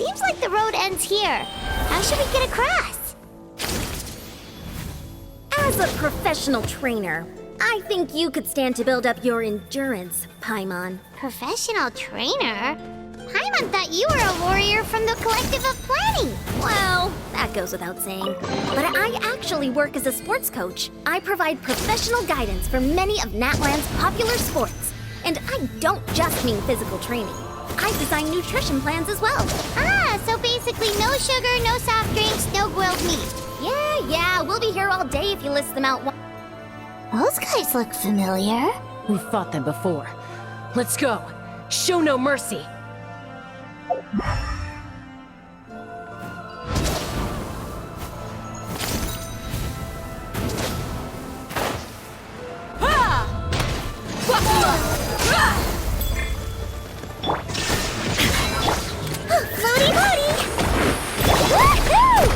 seems like the road ends here. How should we get across? As a professional trainer, I think you could stand to build up your endurance, Paimon. Professional trainer? Paimon thought you were a warrior from the Collective of Planning. Well, that goes without saying. But I actually work as a sports coach. I provide professional guidance for many of Natlan's popular sports. And I don't just mean physical training. I design nutrition plans as well. Ah, so basically no sugar, no soft drinks, no grilled meat. Yeah, we'll be here all day if you list them out. Those guys look familiar. We've fought them before. Let's go. Show no mercy. Floaty booty! Woohoo!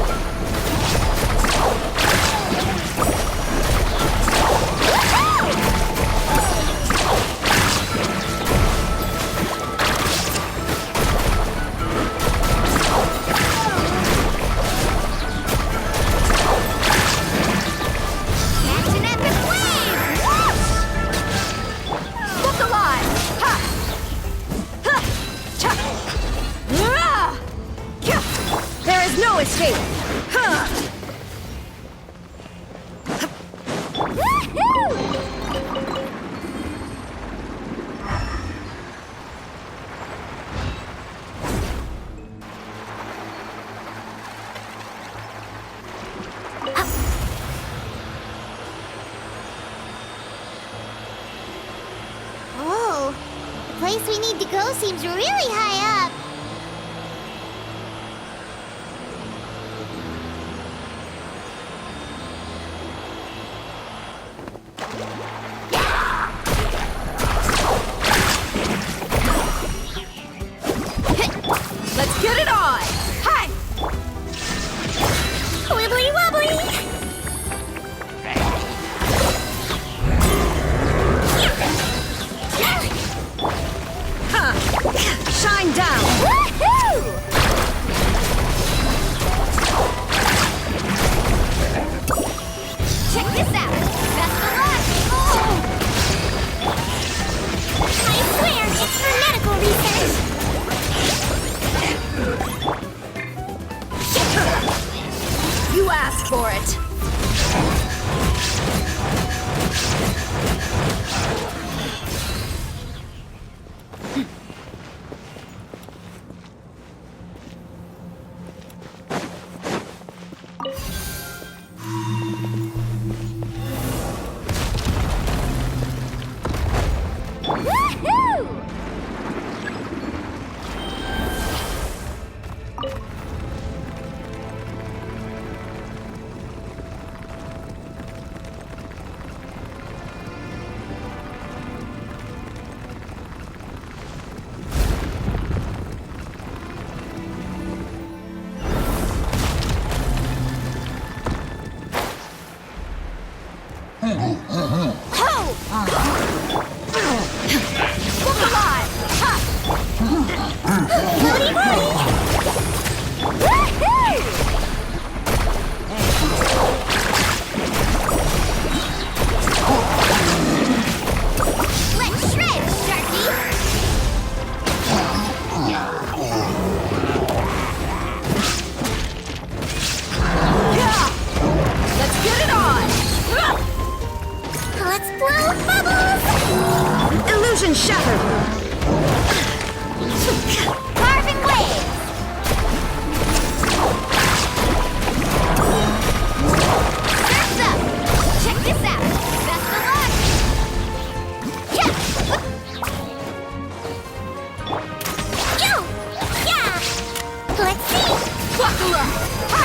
Catch an epic wave! Look alive! Ha! Ha! Cha! Ah! Kya! There is no escape! Ha! Woohoo! Oh, the place we need to go seems really high up. Let's get it on! Hi! Wibbly wobbly! Ha! Shine down! Woohoo! Check this out! Best of luck! Oh. I swear, it's for medical research! You asked for it! Woohoo! Look alive! Ha! Floaty booty! Woohoo! Let's shred, Sharky! Yeah! Let's get it on! Let's blow bubbles! Illusion shattered! Carving waves! Surf's up! Check this out! Best of luck! Yeah! Yo! Yeah! Let's see! Buckler! Ha!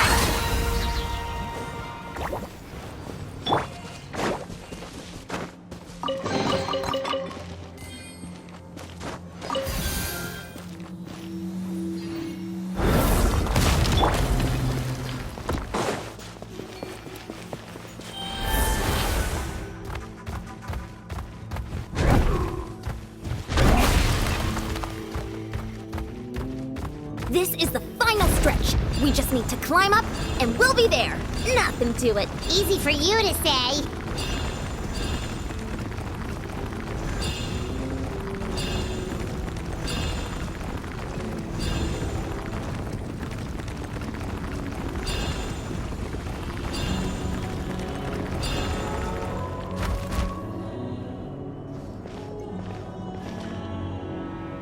This is the stretch. We just need to climb up, and we'll be there. Nothing to it. Easy for you to say.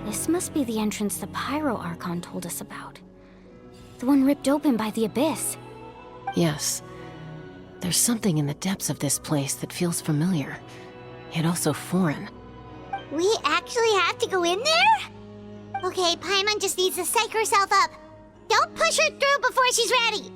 This must be the entrance the Pyro Archon told us about. The one ripped open by the Abyss. Yes. There's something in the depths of this place that feels familiar, yet also foreign. We actually have to go in there? Okay, Paimon just needs to psych herself up. Don't push her through before she's ready.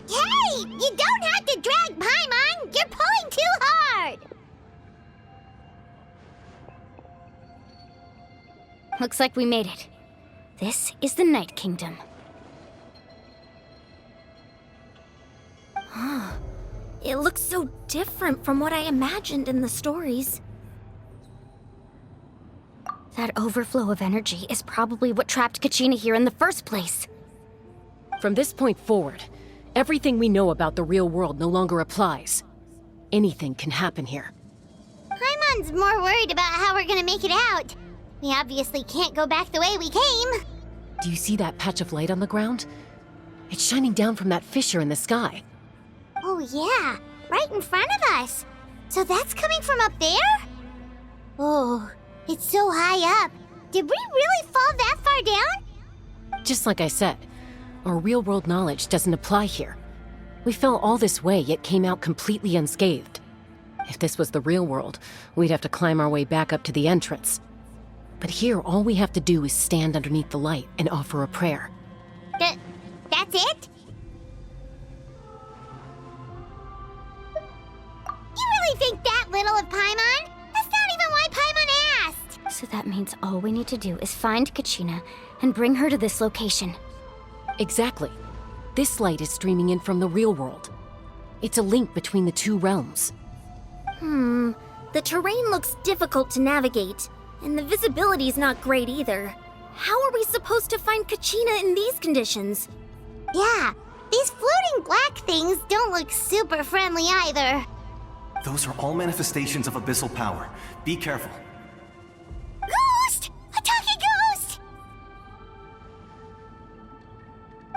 Hey! You don't have to drag Paimon! You're pulling too hard! Looks like we made it. This is the Night Kingdom. It looks so different from what I imagined in the stories. That overflow of energy is probably what trapped Kachina here in the first place. From this point forward, everything we know about the real world no longer applies. Anything can happen here. Paimon's more worried about how we're gonna make it out. We obviously can't go back the way we came. Do you see that patch of light on the ground? It's shining down from that fissure in the sky. Oh yeah, right in front of us. So that's coming from up there? Oh, it's so high up. Did we really fall that far down? Just like I said, our real-world knowledge doesn't apply here. We fell all this way, yet came out completely unscathed. If this was the real world, we'd have to climb our way back up to the entrance. But here, all we have to do is stand underneath the light and offer a prayer. That's it? You really think that little of Paimon? That's not even why Paimon asked! So that means all we need to do is find Kachina and bring her to this location. Exactly. This light is streaming in from the real world. It's a link between the two realms. The terrain looks difficult to navigate, and the visibility's not great either. How are we supposed to find Kachina in these conditions? Yeah, these floating black things don't look super friendly either. Those are all manifestations of abyssal power. Be careful. Ghost! A talking ghost!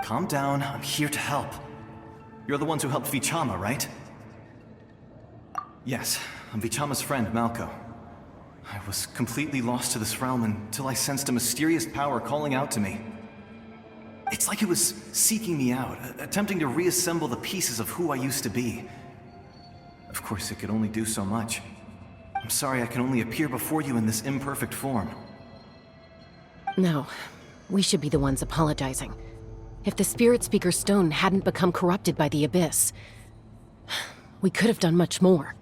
Calm down, I'm here to help. You're the ones who helped Vichama, right? Yes, I'm Vichama's friend, Malko. I was completely lost to this realm until I sensed a mysterious power calling out to me. It's like it was seeking me out, attempting to reassemble the pieces of who I used to be. Of course, it could only do so much. I'm sorry I can only appear before you in this imperfect form. No, we should be the ones apologizing. If the Spirit Speaker Stone hadn't become corrupted by the Abyss, we could have done much more.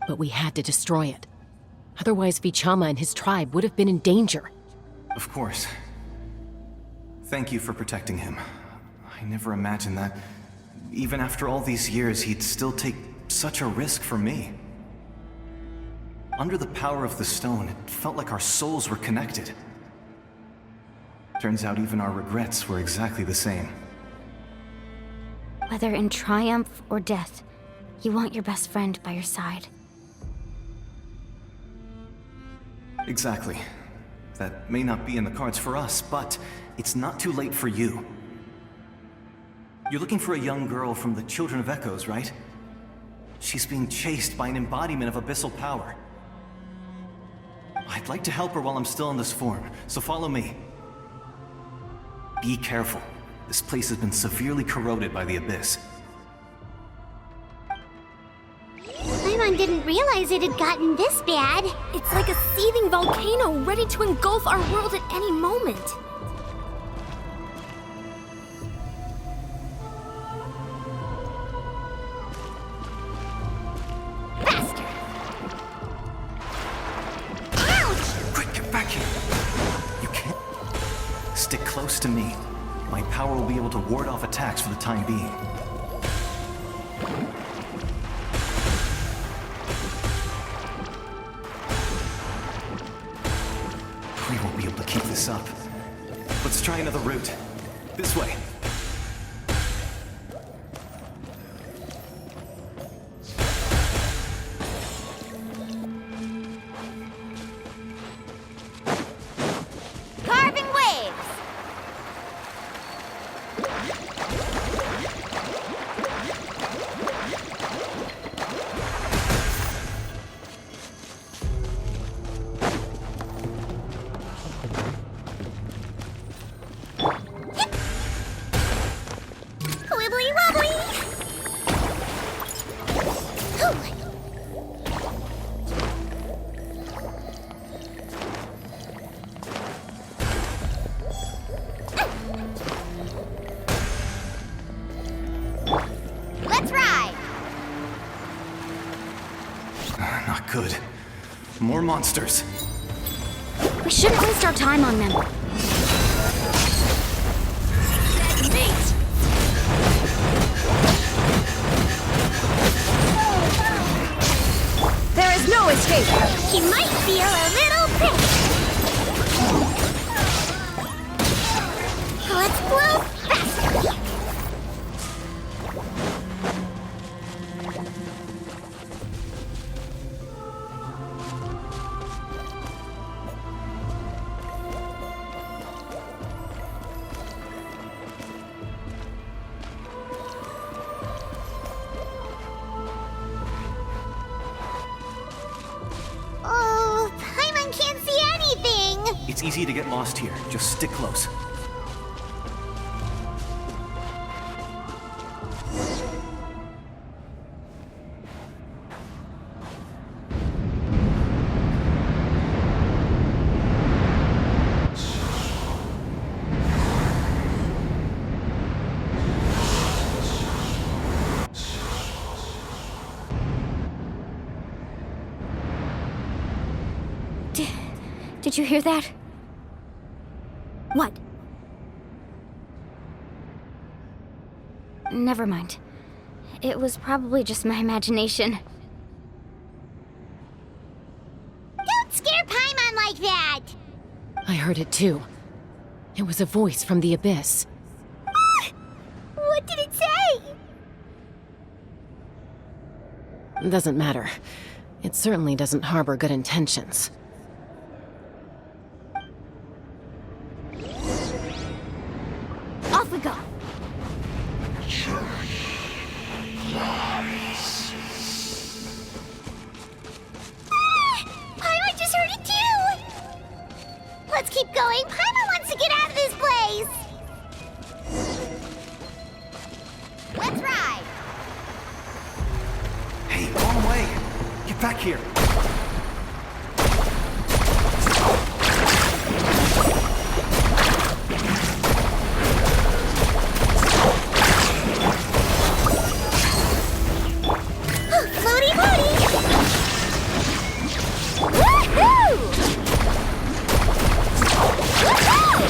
But we had to destroy it. Otherwise, Vichama and his tribe would have been in danger. Of course. Thank you for protecting him. I never imagined that, even after all these years, he'd still take such a risk for me. Under the power of the stone, it felt like our souls were connected. Turns out even our regrets were exactly the same. Whether in triumph or death, you want your best friend by your side. Exactly. That may not be in the cards for us, but it's not too late for you. You're looking for a young girl from the Children of Echoes, right? She's being chased by an embodiment of abyssal power. I'd like to help her while I'm still in this form, so follow me. Be careful. This place has been severely corroded by the Abyss. Paimon didn't realize it had gotten this bad. It's like a seething volcano ready to engulf our world at any moment. Faster! Ouch! Quick, get back here! You can't... Stick close to me. My power will be able to ward off attacks for the time being. this up. Let's try another route. This way. Carving waves! Wibbly wobbly! Let's ride! Not good. More monsters. We shouldn't waste our time on them. Mate! There is no escape! He might feel a little pinch. Let's blow faster. Oh, Paimon can't see anything. It's easy to get lost here. Just stick close. Did you hear that? What? Never mind. It was probably just my imagination. Don't scare Paimon like that. I heard it too. It was a voice from the abyss. What did it say? Doesn't matter. It certainly doesn't harbor good intentions. Off we go! Paimon just heard it too. Let's keep going. Paimon wants to get out of this place. Let's ride. Hey, wrong way! Get back here! Floaty floaty. Woohoo! Woohoo!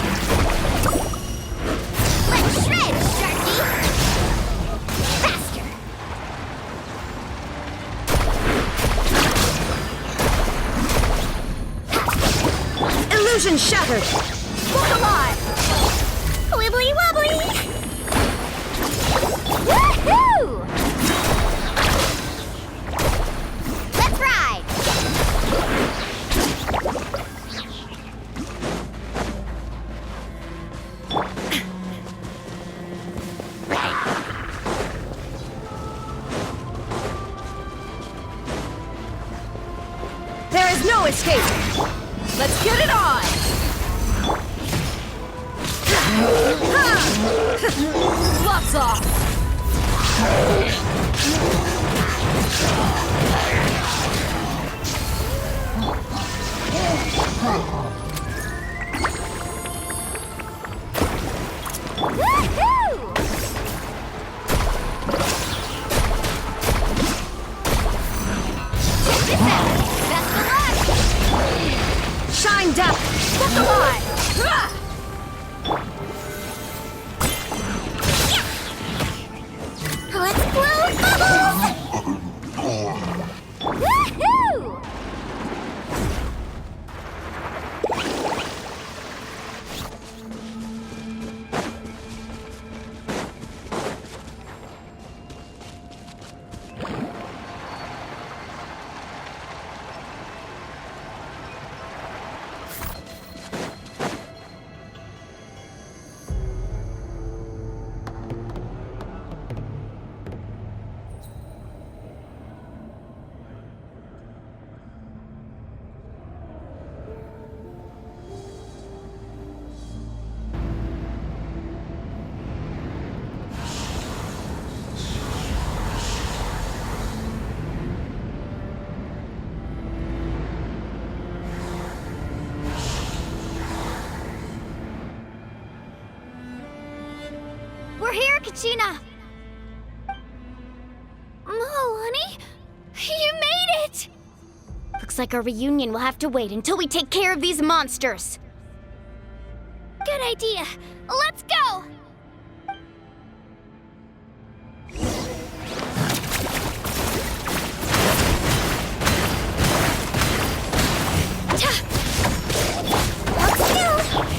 Let's shred, Sharky. Faster. Illusion shattered! Look alive! Wibbly wobbly. Woohoo! Let's ride. There is no escape! Let's get it on! Gloves off! Woohoo! Check this out. Best of luck. Shine down! Look alive! Let's blow bubbles! Woohoo! We're here, Kachina! Milani? You made it! Looks like our reunion will have to wait until we take care of these monsters. Good idea. Let's go!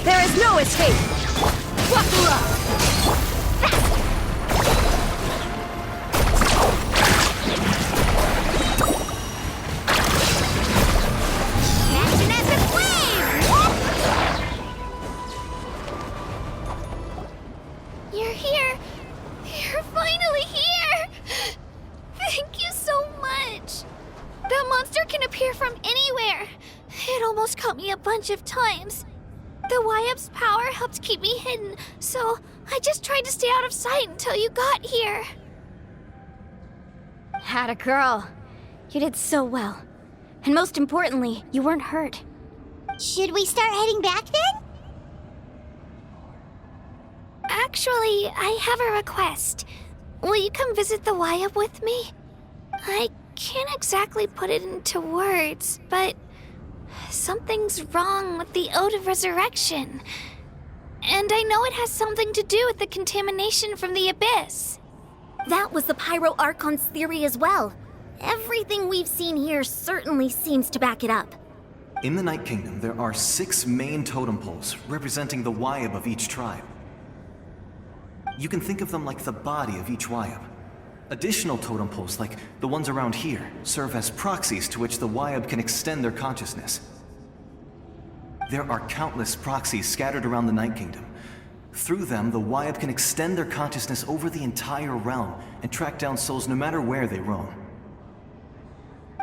There is no escape! Wakura! You're here! You're finally here! Thank you so much! That monster can appear from anywhere! It almost caught me a bunch of times. The Wyup's power helped keep me hidden, so I just tried to stay out of sight until you got here. Had a girl. You did so well. And most importantly, you weren't hurt. Should we start heading back then? Actually, I have a request. Will you come visit the Wyup with me? I can't exactly put it into words, but something's wrong with the Ode of Resurrection. And I know it has something to do with the contamination from the Abyss. That was the Pyro Archon's theory as well. Everything we've seen here certainly seems to back it up. In the Night Kingdom, there are 6 main totem poles representing the Wyup of each tribe. You can think of them like the body of each Wyup. Additional totem poles, like the ones around here, serve as proxies to which the Wyup can extend their consciousness. There are countless proxies scattered around the Night Kingdom. Through them, the Wyup can extend their consciousness over the entire realm and track down souls no matter where they roam.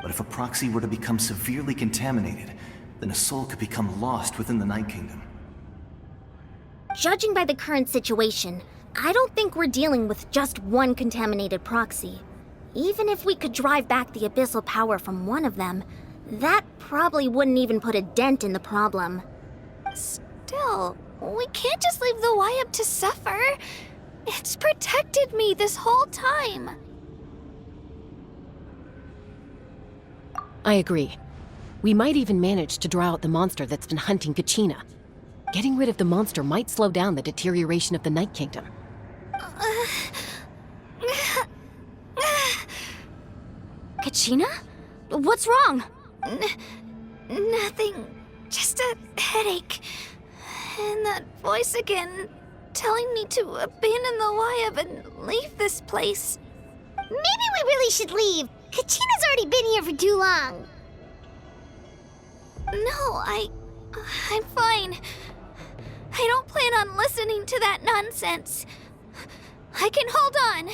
But if a proxy were to become severely contaminated, then a soul could become lost within the Night Kingdom. Judging by the current situation, I don't think we're dealing with just one contaminated proxy. Even if we could drive back the abyssal power from one of them, that probably wouldn't even put a dent in the problem. Still, we can't just leave the Wyup to suffer. It's protected me this whole time. I agree. We might even manage to draw out the monster that's been hunting Kachina. Getting rid of the monster might slow down the deterioration of the Night Kingdom. Kachina? What's wrong? Nothing. Just a headache. And that voice again, telling me to abandon the Wyup and leave this place. Maybe we really should leave. Kachina's already been here for too long. No, I'm fine. I don't plan on listening to that nonsense. I can hold on.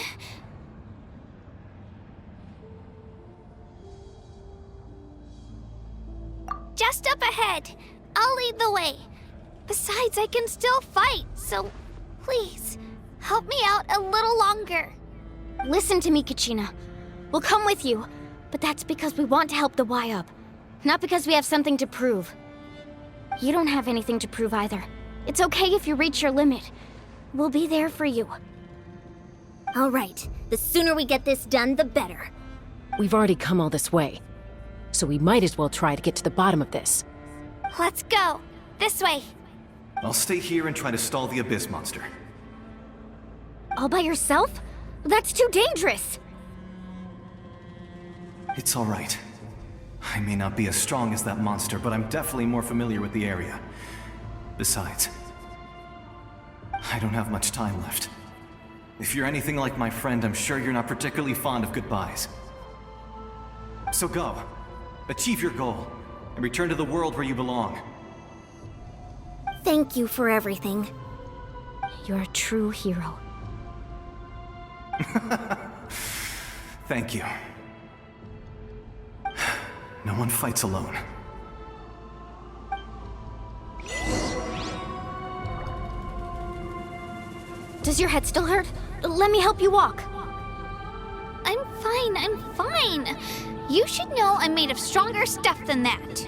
Just up ahead. I'll lead the way. Besides, I can still fight, so please, help me out a little longer. Listen to me, Kachina. We'll come with you, but that's because we want to help the Wyup, not because we have something to prove. You don't have anything to prove either. It's okay if you reach your limit. We'll be there for you. All right, the sooner we get this done, the better. We've already come all this way, so we might as well try to get to the bottom of this. Let's go. This way. I'll stay here and try to stall the Abyss monster. All by yourself? That's too dangerous. It's all right. I may not be as strong as that monster, but I'm definitely more familiar with the area. Besides, I don't have much time left. If you're anything like my friend, I'm sure you're not particularly fond of goodbyes. So go. Achieve your goal, and return to the world where you belong. Thank you for everything. You're a true hero. Thank you. No one fights alone. Does your head still hurt? Let me help you walk. I'm fine. You should know I'm made of stronger stuff than that.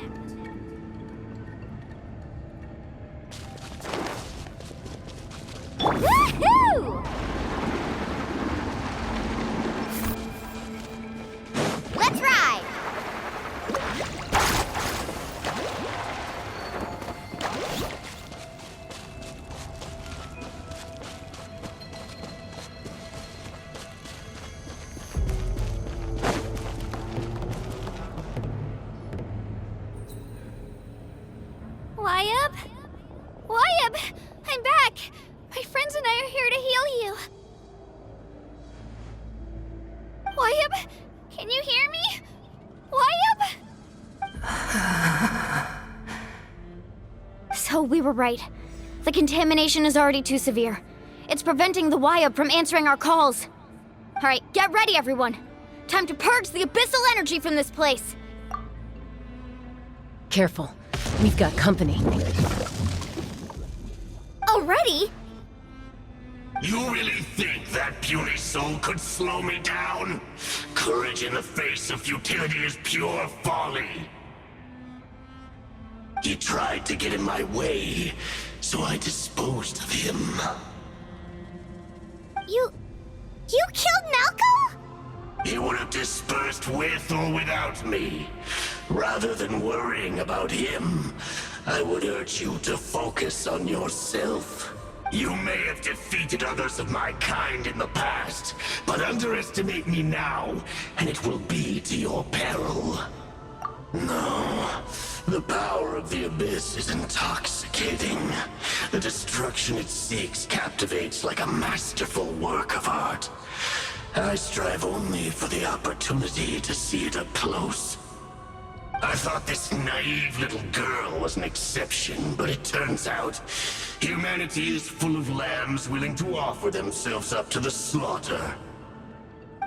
Woohoo! Wyatt? Can you hear me? Wyatt? So we were right. The contamination is already too severe. It's preventing the Wyatt from answering our calls. Alright, get ready, everyone. Time to purge the abyssal energy from this place. Careful. We've got company. Already? You really think that puny soul could slow me down? Courage in the face of futility is pure folly. He tried to get in my way, so I disposed of him. You killed Malco? He would have dispersed with or without me. Rather than worrying about him, I would urge you to focus on yourself. You may have defeated others of my kind in the past, but underestimate me now, and it will be to your peril. No, the power of the Abyss is intoxicating. The destruction it seeks captivates like a masterful work of art. I strive only for the opportunity to see it up close. I thought this naive little girl was an exception, but it turns out humanity is full of lambs willing to offer themselves up to the slaughter.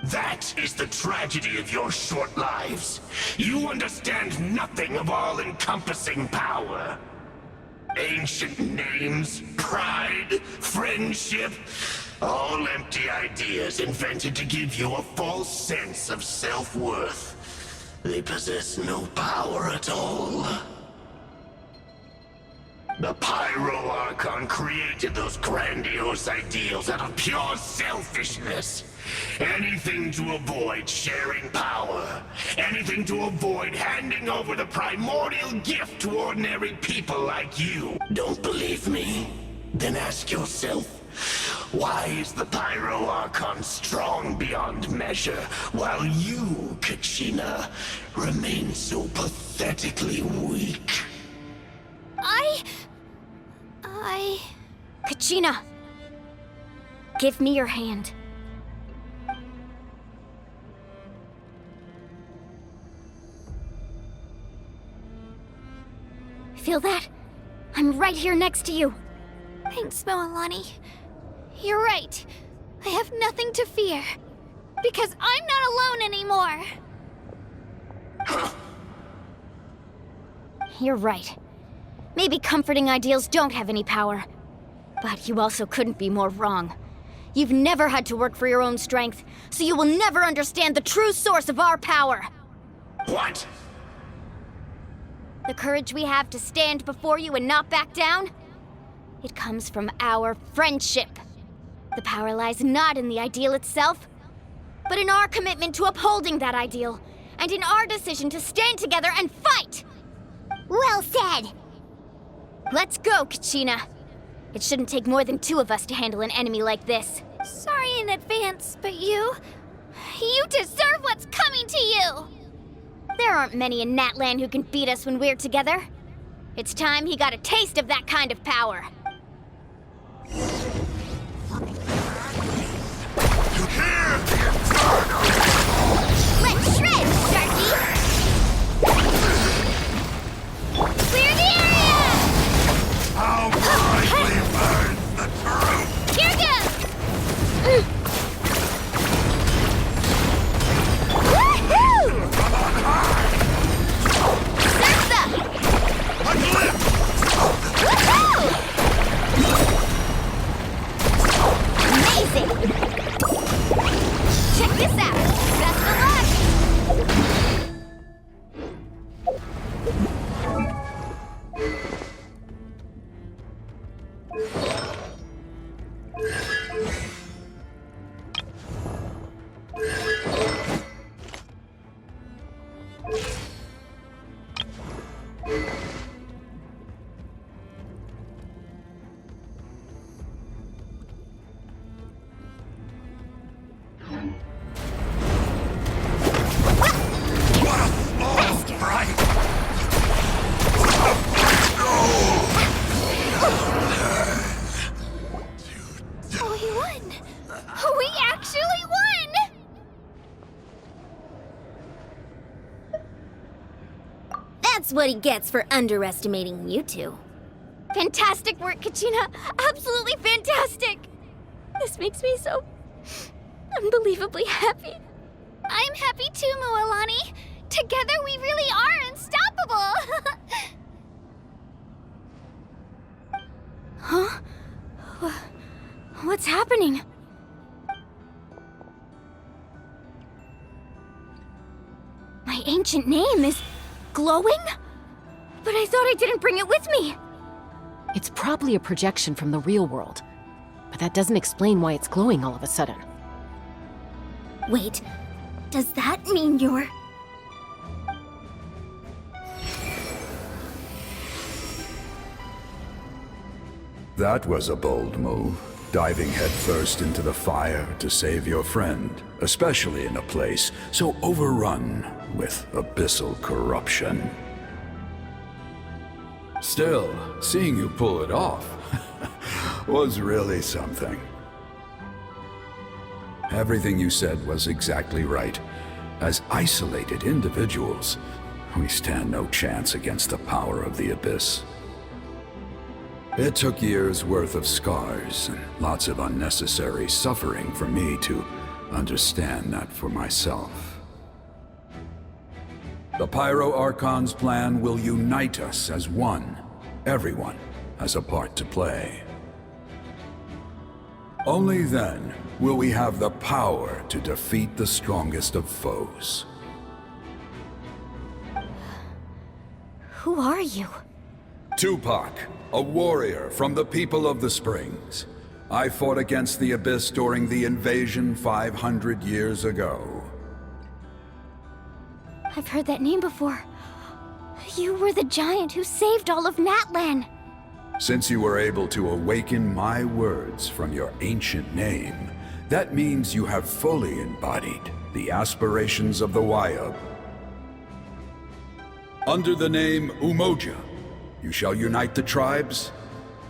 That is the tragedy of your short lives. You understand nothing of all-encompassing power. Ancient names, pride, friendship, all empty ideas invented to give you a false sense of self-worth. They possess no power at all. The Pyro Archon created those grandiose ideals out of pure selfishness. Anything to avoid sharing power. Anything to avoid handing over the primordial gift to ordinary people like you. Don't believe me? Then ask yourself, why is the Pyro Archon strong beyond measure, while you, Kachina, remain so pathetically weak? Kachina, give me your hand. Feel that? I'm right here next to you. Thanks, Moalani. You're right. I have nothing to fear. Because I'm not alone anymore. You're right. Maybe comforting ideals don't have any power. But you also couldn't be more wrong. You've never had to work for your own strength, so you will never understand the true source of our power. What? The courage we have to stand before you and not back down? It comes from our friendship. The power lies not in the ideal itself, but in our commitment to upholding that ideal, and in our decision to stand together and fight! Well said! Let's go, Kachina. It shouldn't take more than two of us to handle an enemy like this. Sorry in advance, but you deserve what's coming to you! There aren't many in Natlan who can beat us when we're together. It's time he got a taste of that kind of power. Let's shred, Sharky! Clear the area! How brightly burns the truth! Here goes! Woohoo! From on high! Surf's up! A glimpse! Woohoo! Amazing! Check this out! Best of luck! What a small fright! We won! We actually won! That's what he gets for underestimating you two. Fantastic work, Kachina! Absolutely fantastic! This makes me so unbelievably happy. I'm happy too, Mualani. Together we really are unstoppable! Huh? What's happening? My ancient name is glowing? But I thought I didn't bring it with me. It's probably a projection from the real world, but that doesn't explain why it's glowing all of a sudden. Wait, does that mean you're... That was a bold move, diving headfirst into the fire to save your friend, especially in a place so overrun with abyssal corruption. Still, seeing you pull it off was really something. Everything you said was exactly right. As isolated individuals, we stand no chance against the power of the Abyss. It took years' worth of scars and lots of unnecessary suffering for me to understand that for myself. The Pyro Archon's plan will unite us as one. Everyone has a part to play. Only then will we have the power to defeat the strongest of foes. Who are you? Tupac, a warrior from the people of the Springs. I fought against the Abyss during the invasion 500 years ago. I've heard that name before. You were the giant who saved all of Natlan. Since you were able to awaken my words from your ancient name, that means you have fully embodied the aspirations of the Wayub. Under the name Umoja, you shall unite the tribes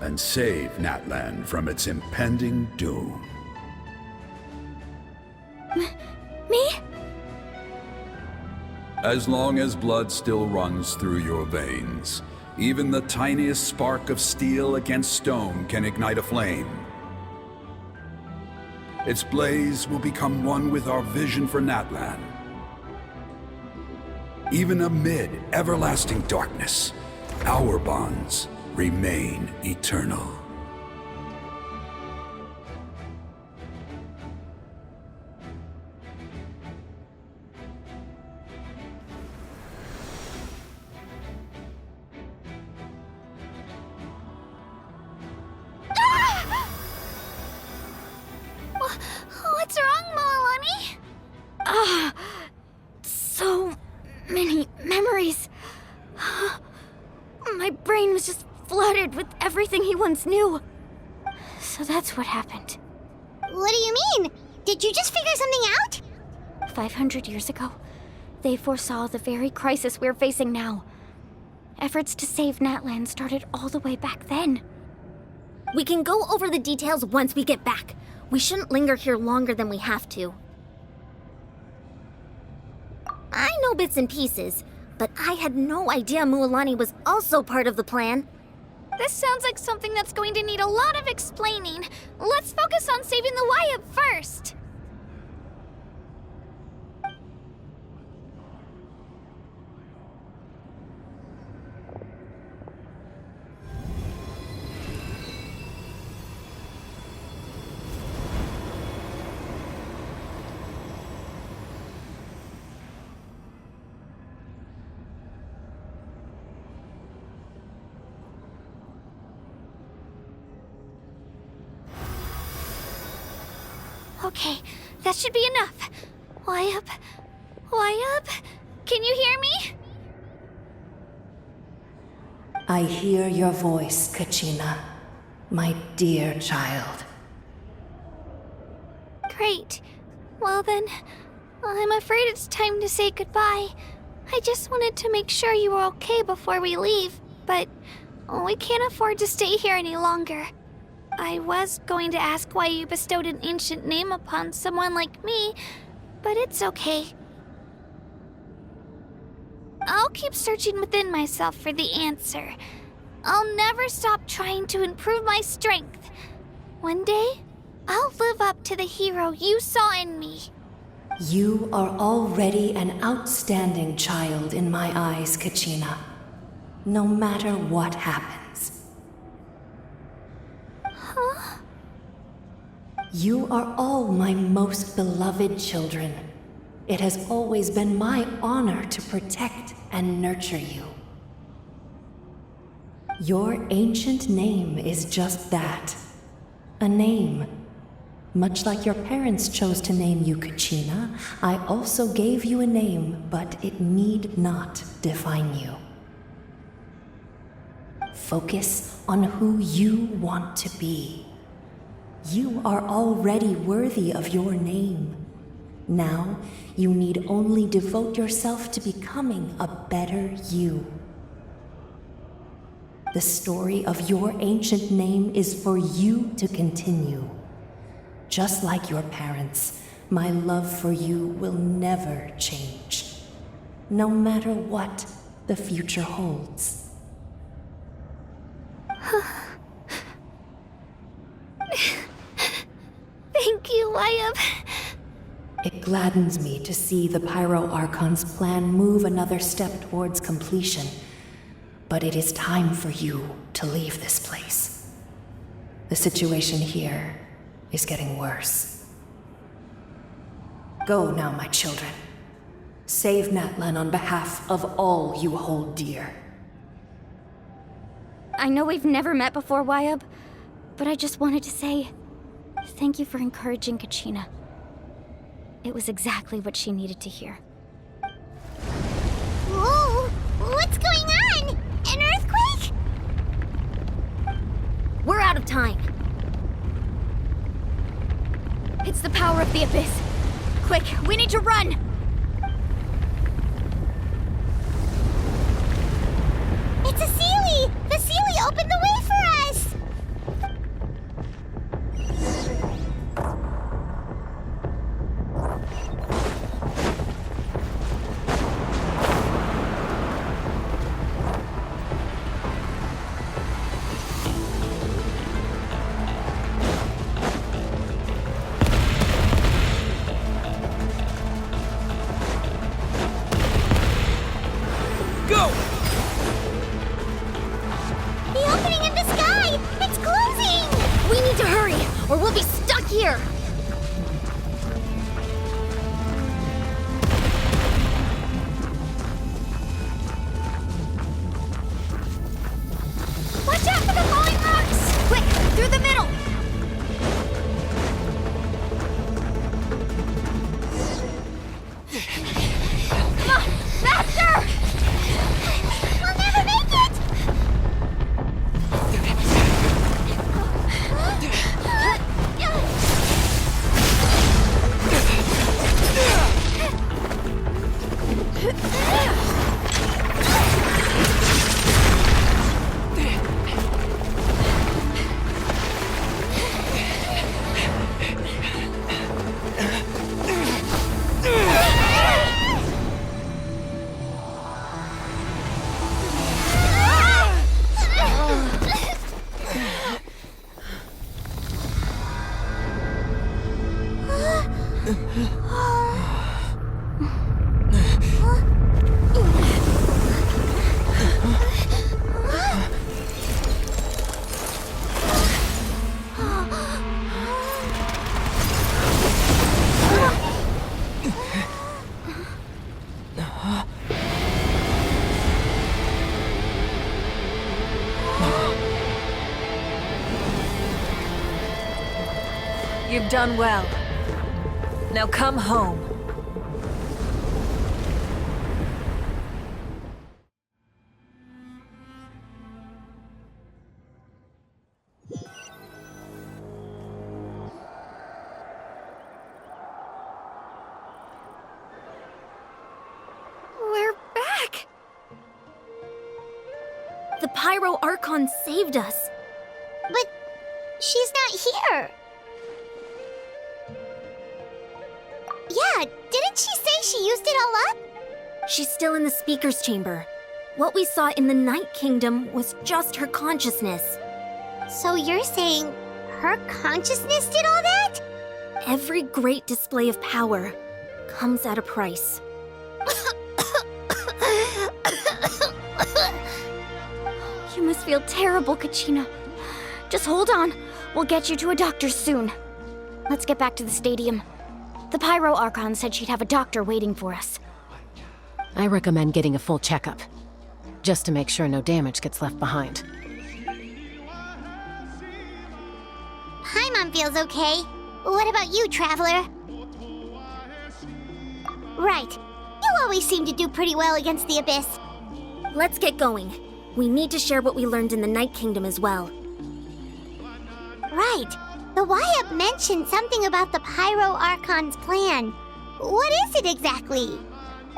and save Natlan from its impending doom. Me? As long as blood still runs through your veins, even the tiniest spark of steel against stone can ignite a flame. Its blaze will become one with our vision for Natlan. Even amid everlasting darkness, our bonds remain eternal. What's wrong, Moalani? So many memories. My brain was just flooded with everything he once knew. So that's what happened. What do you mean? Did you just figure something out? 500 years ago, they foresaw the very crisis we're facing now. Efforts to save Natlan started all the way back then. We can go over the details once we get back. We shouldn't linger here longer than we have to. I know bits and pieces, but I had no idea Mualani was also part of the plan. This sounds like something that's going to need a lot of explaining. Let's focus on saving the Wayub first. Okay, that should be enough. Wayub? Wayub? Can you hear me? I hear your voice, Kachina, my dear child. Great. Well then, I'm afraid it's time to say goodbye. I just wanted to make sure you were okay before we leave, but we can't afford to stay here any longer. I was going to ask why you bestowed an ancient name upon someone like me, but it's okay. I'll keep searching within myself for the answer. I'll never stop trying to improve my strength. One day, I'll live up to the hero you saw in me. You are already an outstanding child in my eyes, Kachina. No matter what happens. Huh? You are all my most beloved children. It has always been my honor to protect and nurture you. Your ancient name is just that. A name. Much like your parents chose to name you Kachina, I also gave you a name, but it need not define you. Focus on who you want to be. You are already worthy of your name. Now, you need only devote yourself to becoming a better you. The story of your ancient name is for you to continue. Just like your parents, my love for you will never change, no matter what the future holds. Thank you, Wyatt. It gladdens me to see the Pyro Archon's plan move another step towards completion. But it is time for you to leave this place. The situation here is getting worse. Go now, my children. Save Natlan on behalf of all you hold dear. I know we've never met before, Wyatt, but I just wanted to say thank you for encouraging Kachina. It was exactly what she needed to hear. Whoa! What's going on? An earthquake? We're out of time. It's the power of the Abyss. Quick, we need to run! It's a Seelie! The Seelie opened the way for us! Go! The opening in the sky! It's closing! We need to hurry, or we'll be stuck here! Watch out for the falling rocks! Quick, through the middle! Come on, faster! We'll never make it! You've done well. Now come home. We're back! The Pyro Archon saved us. But she's not here. Yeah, didn't she say she used it all up? She's still in the Speaker's chamber. What we saw in the Night Kingdom was just her consciousness. So you're saying her consciousness did all that? Every great display of power comes at a price. You must feel terrible, Kachina. Just hold on. We'll get you to a doctor soon. Let's get back to the stadium. The Pyro Archon said she'd have a doctor waiting for us. I recommend getting a full checkup, just to make sure no damage gets left behind. Paimon feels okay. What about you, Traveler? Right. You always seem to do pretty well against the Abyss. Let's get going. We need to share what we learned in the Night Kingdom as well. Right. The Wyatt mentioned something about the Pyro Archon's plan. What is it exactly?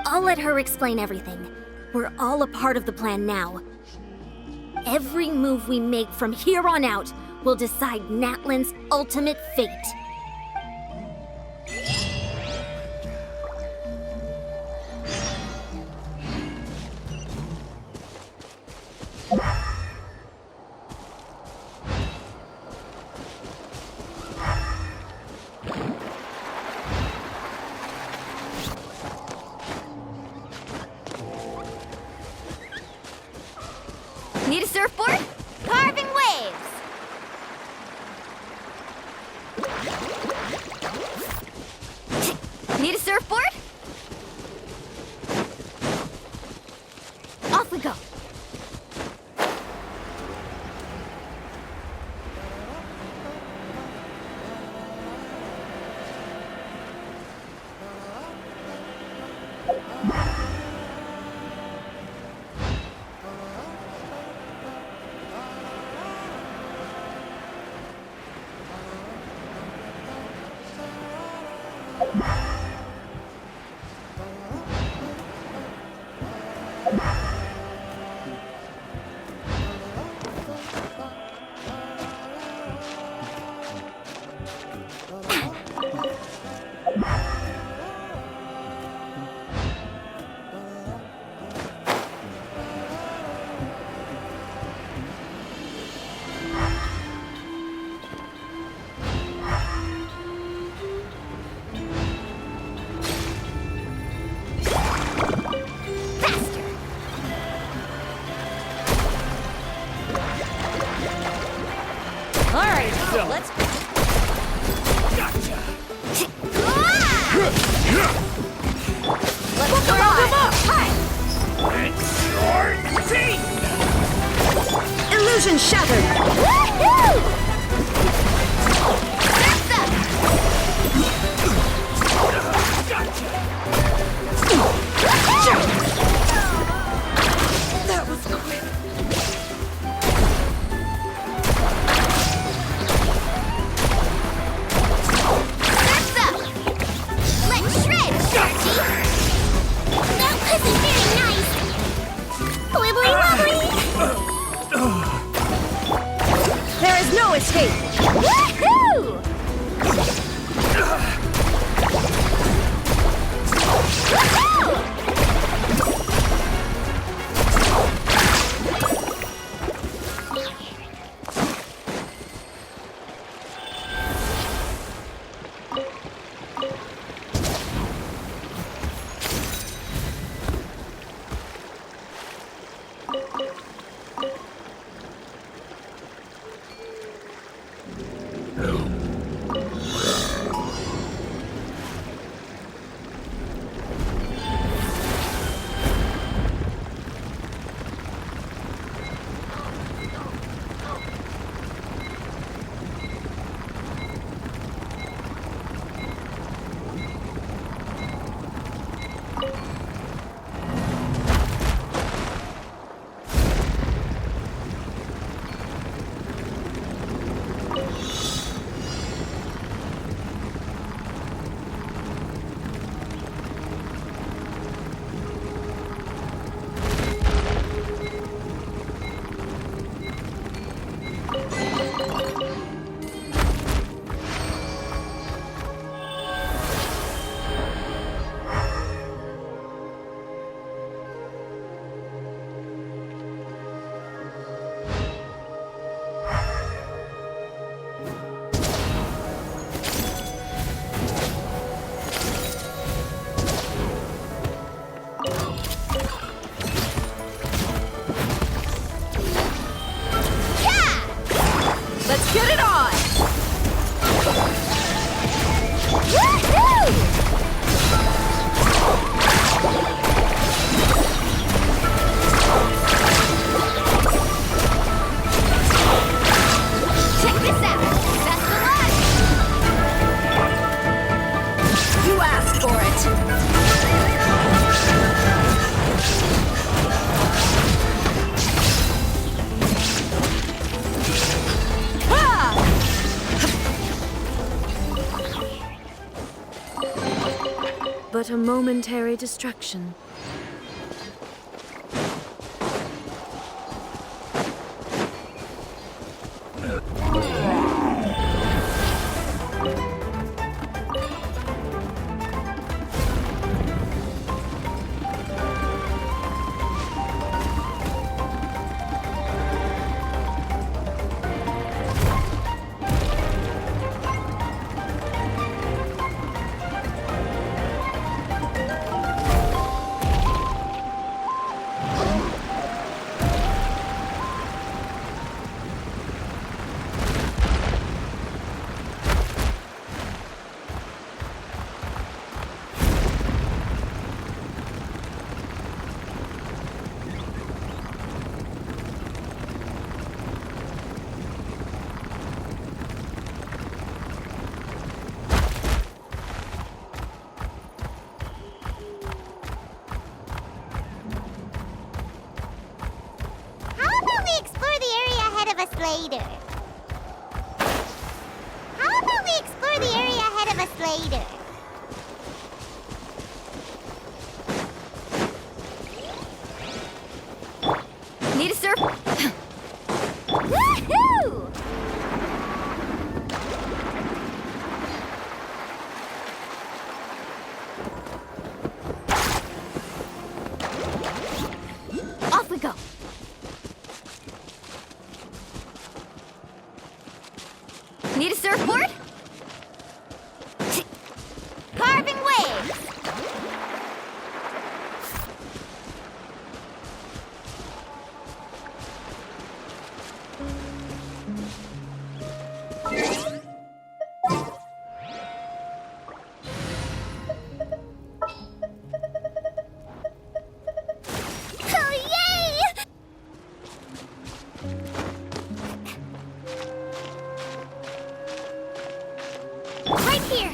I'll let her explain everything. We're all a part of the plan now. Every move we make from here on out will decide Natlan's ultimate fate. Need a surfboard? Carving waves! Need a surfboard? Off we go. but a momentary distraction. How about we explore the area ahead of us later? How about we explore the area ahead of us later? Need a surf? Woohoo! Off we go. Need a surfboard? Carving waves! Oh, yay! Right here.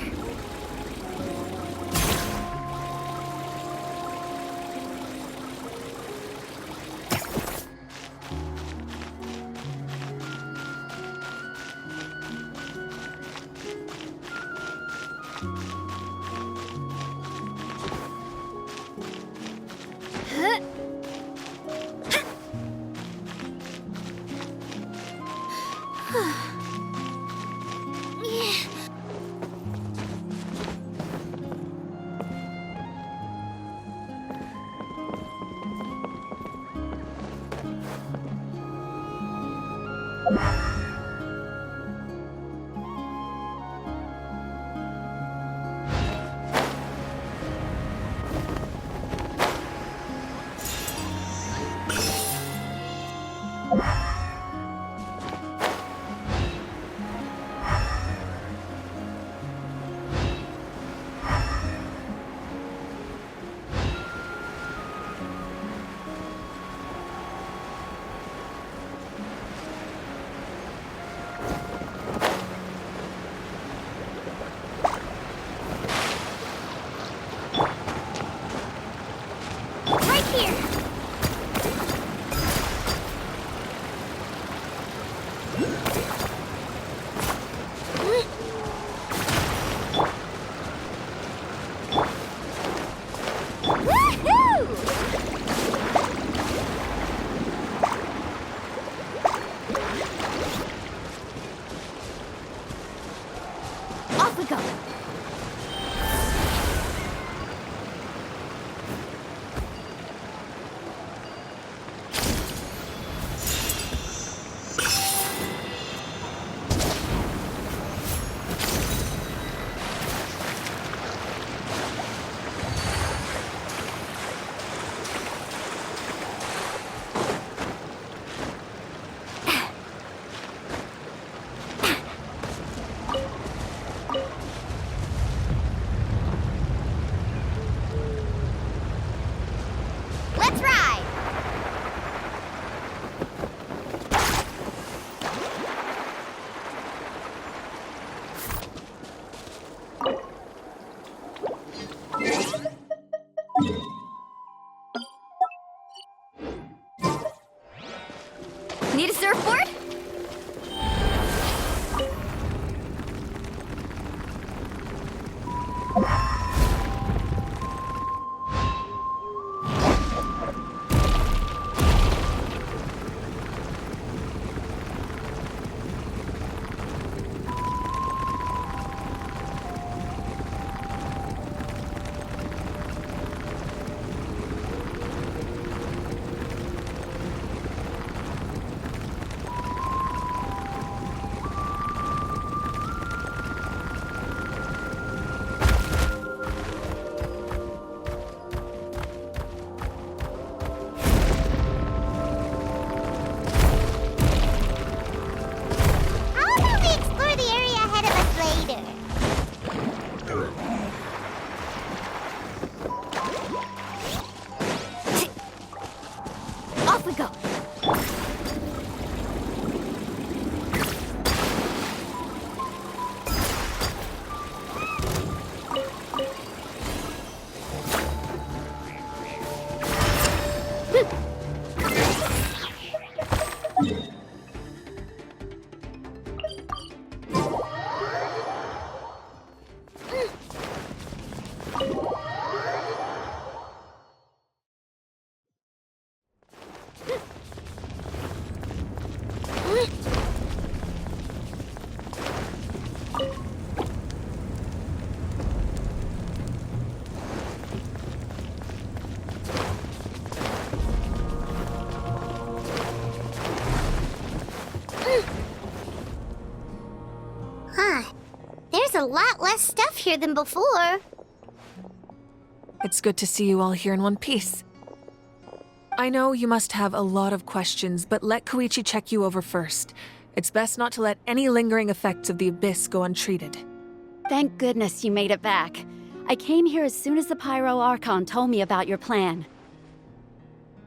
a lot less stuff here than before. It's good to see you all here in one piece. I know you must have a lot of questions, but let Koichi check you over first. It's best not to let any lingering effects of the Abyss go untreated. Thank goodness you made it back. I came here as soon as the Pyro Archon told me about your plan.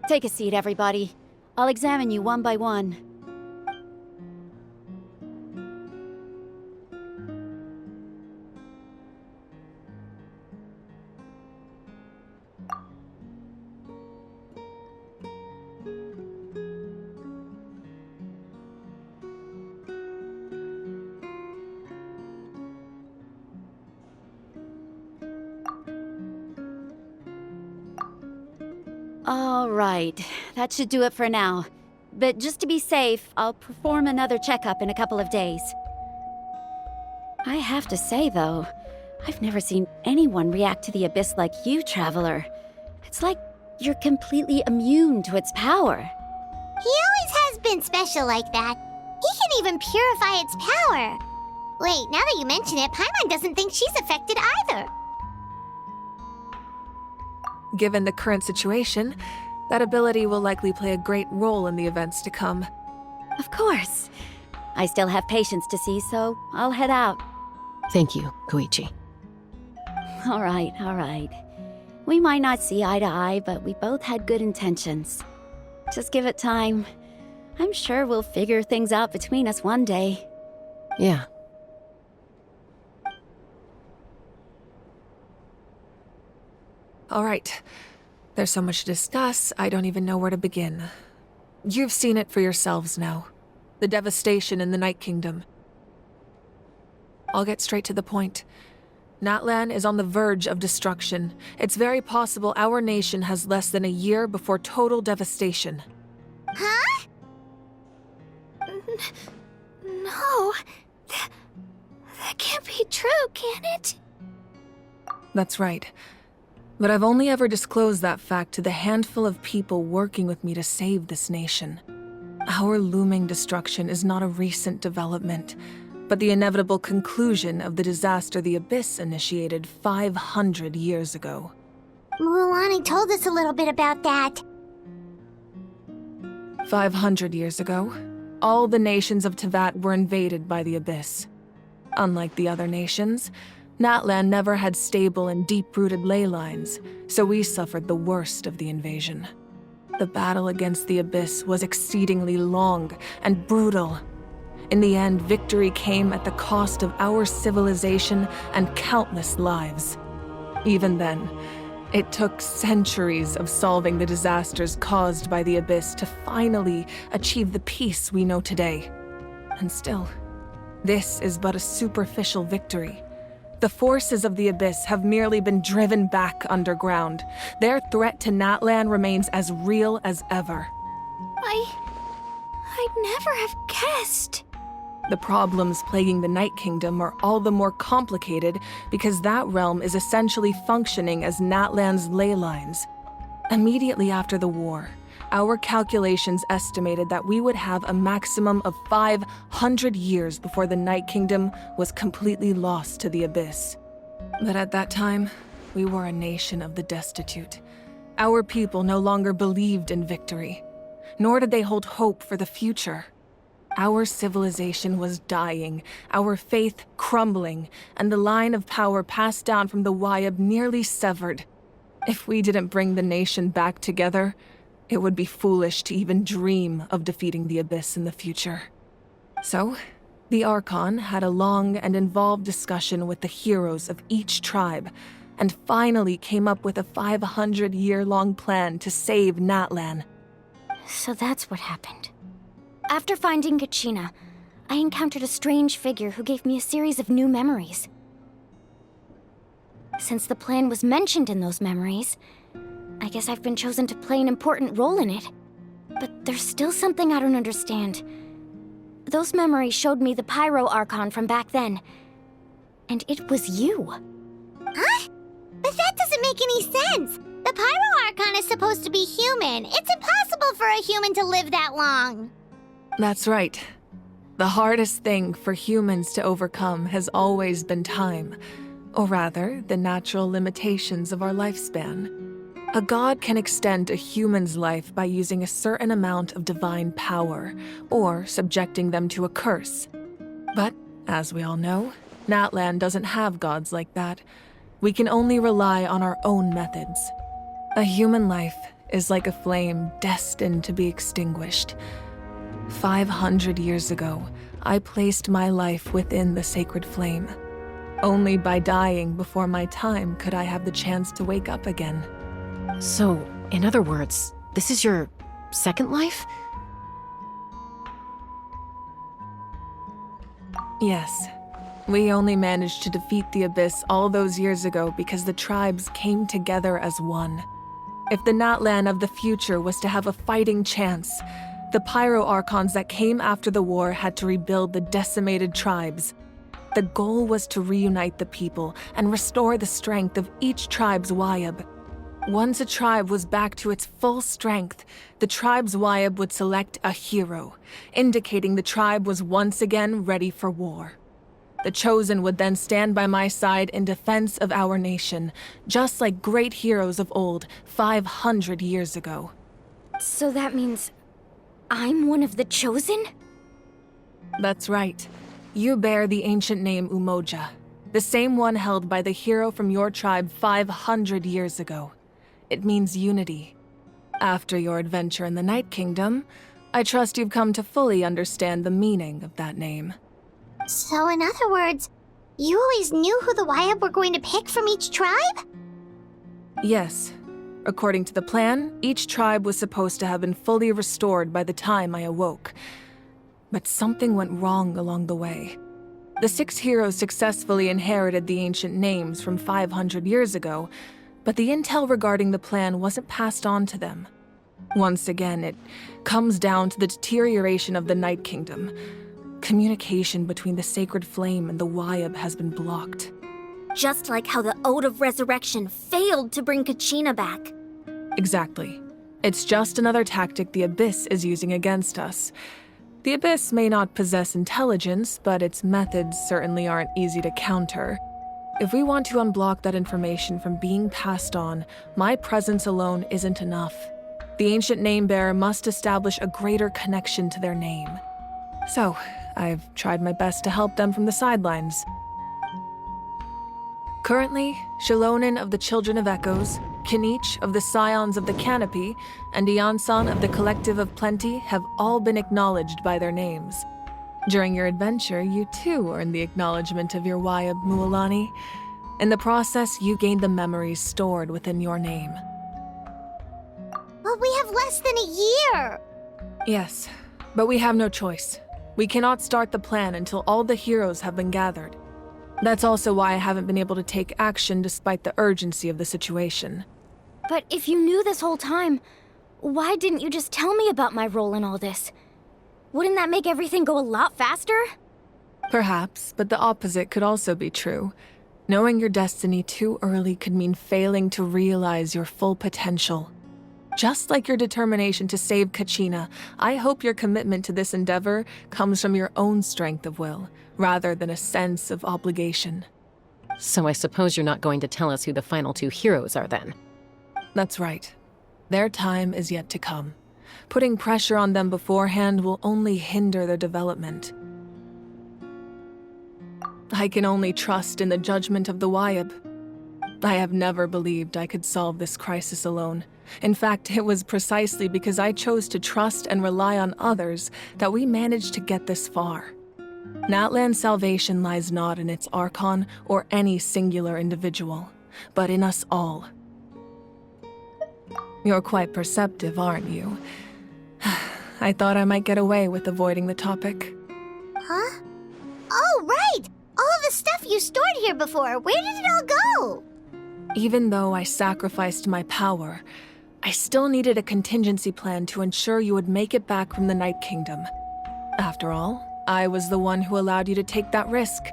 Take a seat, everybody. I'll examine you one by one. All right, that should do it for now. But just to be safe, I'll perform another checkup in a couple of days. I have to say, though, I've never seen anyone react to the Abyss like you, Traveler. It's like you're completely immune to its power. He always has been special like that. He can even purify its power. Wait, now that you mention it, Paimon doesn't think she's affected either. Given the current situation, that ability will likely play a great role in the events to come. Of course. I still have patients to see, so I'll head out. Thank you, Koichi. All right. We might not see eye to eye, but we both had good intentions. Just give it time. I'm sure we'll figure things out between us one day. Yeah. All right. There's so much to discuss, I don't even know where to begin. You've seen it for yourselves now. The devastation in the Night Kingdom. I'll get straight to the point. Natlan is on the verge of destruction. It's very possible our nation has less than a year before total devastation. Huh? No. That can't be true, can it? That's right. But I've only ever disclosed that fact to the handful of people working with me to save this nation. Our looming destruction is not a recent development, but the inevitable conclusion of the disaster the Abyss initiated 500 years ago. Mualani told us a little bit about that. 500 years ago, all the nations of Teyvat were invaded by the Abyss. Unlike the other nations, Natlan never had stable and deep-rooted ley lines, so we suffered the worst of the invasion. The battle against the Abyss was exceedingly long and brutal. In the end, victory came at the cost of our civilization and countless lives. Even then, it took centuries of solving the disasters caused by the Abyss to finally achieve the peace we know today. And still, this is but a superficial victory. The forces of the Abyss have merely been driven back underground. Their threat to Natlan remains as real as ever. I'd never have guessed. The problems plaguing the Night Kingdom are all the more complicated because that realm is essentially functioning as Natlan's ley lines. Immediately after the war, our calculations estimated that we would have a maximum of 500 years before the Night Kingdom was completely lost to the Abyss. But at that time, we were a nation of the destitute. Our people no longer believed in victory, nor did they hold hope for the future. Our civilization was dying, our faith crumbling, and the line of power passed down from the Wayab nearly severed. If we didn't bring the nation back together, it would be foolish to even dream of defeating the Abyss in the future. So, the Archon had a long and involved discussion with the heroes of each tribe, and finally came up with a 500-year-long plan to save Natlan. So that's what happened. After finding Kachina, I encountered a strange figure who gave me a series of new memories. Since the plan was mentioned in those memories, I guess I've been chosen to play an important role in it. But there's still something I don't understand. Those memories showed me the Pyro Archon from back then. And it was you. Huh? But that doesn't make any sense. The Pyro Archon is supposed to be human. It's impossible for a human to live that long. That's right. The hardest thing for humans to overcome has always been time, or rather, the natural limitations of our lifespan. A god can extend a human's life by using a certain amount of divine power, or subjecting them to a curse. But, as we all know, Natlan doesn't have gods like that. We can only rely on our own methods. A human life is like a flame destined to be extinguished. 500 years ago, I placed my life within the sacred flame. Only by dying before my time could I have the chance to wake up again. So, in other words, this is your second life? Yes. We only managed to defeat the Abyss all those years ago because the tribes came together as one. If the Natlan of the future was to have a fighting chance, the Pyro Archons that came after the war had to rebuild the decimated tribes. The goal was to reunite the people and restore the strength of each tribe's Wayab. Once a tribe was back to its full strength, the tribe's Wayab would select a hero, indicating the tribe was once again ready for war. The Chosen would then stand by my side in defense of our nation, just like great heroes of old 500 years ago. So that means I'm one of the Chosen? That's right. You bear the ancient name Umoja, the same one held by the hero from your tribe 500 years ago. It means unity. After your adventure in the Night Kingdom, I trust you've come to fully understand the meaning of that name. So in other words, you always knew who the Wayab were going to pick from each tribe? Yes. According to the plan, each tribe was supposed to have been fully restored by the time I awoke. But something went wrong along the way. The 6 heroes successfully inherited the ancient names from 500 years ago, but the intel regarding the plan wasn't passed on to them. Once again, it comes down to the deterioration of the Night Kingdom. Communication between the Sacred Flame and the Wayab has been blocked. Just like how the Ode of Resurrection failed to bring Kachina back. Exactly. It's just another tactic the Abyss is using against us. The Abyss may not possess intelligence, but its methods certainly aren't easy to counter. If we want to unblock that information from being passed on, my presence alone isn't enough. The ancient name-bearer must establish a greater connection to their name. So, I've tried my best to help them from the sidelines. Currently, Shilonin of the Children of Echoes, Kinich of the Scions of the Canopy, and Iansan of the Collective of Plenty have all been acknowledged by their names. During your adventure, you too earned the acknowledgement of your Wayab, Mualani. In the process, you gained the memories stored within your name. But we have less than a year! Yes, but we have no choice. We cannot start the plan until all the heroes have been gathered. That's also why I haven't been able to take action despite the urgency of the situation. But if you knew this whole time, why didn't you just tell me about my role in all this? Wouldn't that make everything go a lot faster? Perhaps, but the opposite could also be true. Knowing your destiny too early could mean failing to realize your full potential. Just like your determination to save Kachina, I hope your commitment to this endeavor comes from your own strength of will, rather than a sense of obligation. So I suppose you're not going to tell us who the final 2 heroes are then? That's right. Their time is yet to come. Putting pressure on them beforehand will only hinder their development. I can only trust in the judgment of the Wayab. I have never believed I could solve this crisis alone. In fact, it was precisely because I chose to trust and rely on others that we managed to get this far. Natlan's salvation lies not in its Archon or any singular individual, but in us all. You're quite perceptive, aren't you? I thought I might get away with avoiding the topic. Huh? Oh, right! All of the stuff you stored here before, where did it all go? Even though I sacrificed my power, I still needed a contingency plan to ensure you would make it back from the Night Kingdom. After all, I was the one who allowed you to take that risk,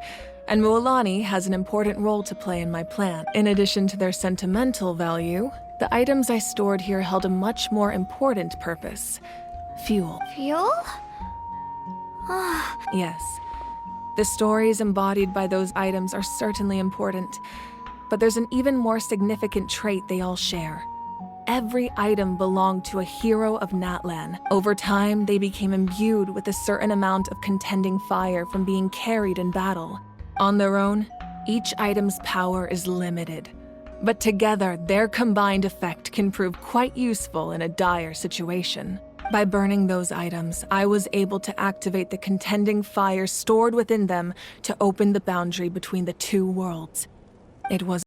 and Mualani has an important role to play in my plan. In addition to their sentimental value, the items I stored here held a much more important purpose: fuel. Fuel? Yes. The stories embodied by those items are certainly important, but there's an even more significant trait they all share. Every item belonged to a hero of Natlan. Over time, they became imbued with a certain amount of contending fire from being carried in battle. On their own, each item's power is limited, but together, their combined effect can prove quite useful in a dire situation. By burning those items, I was able to activate the contending fire stored within them to open the boundary between the two worlds. It was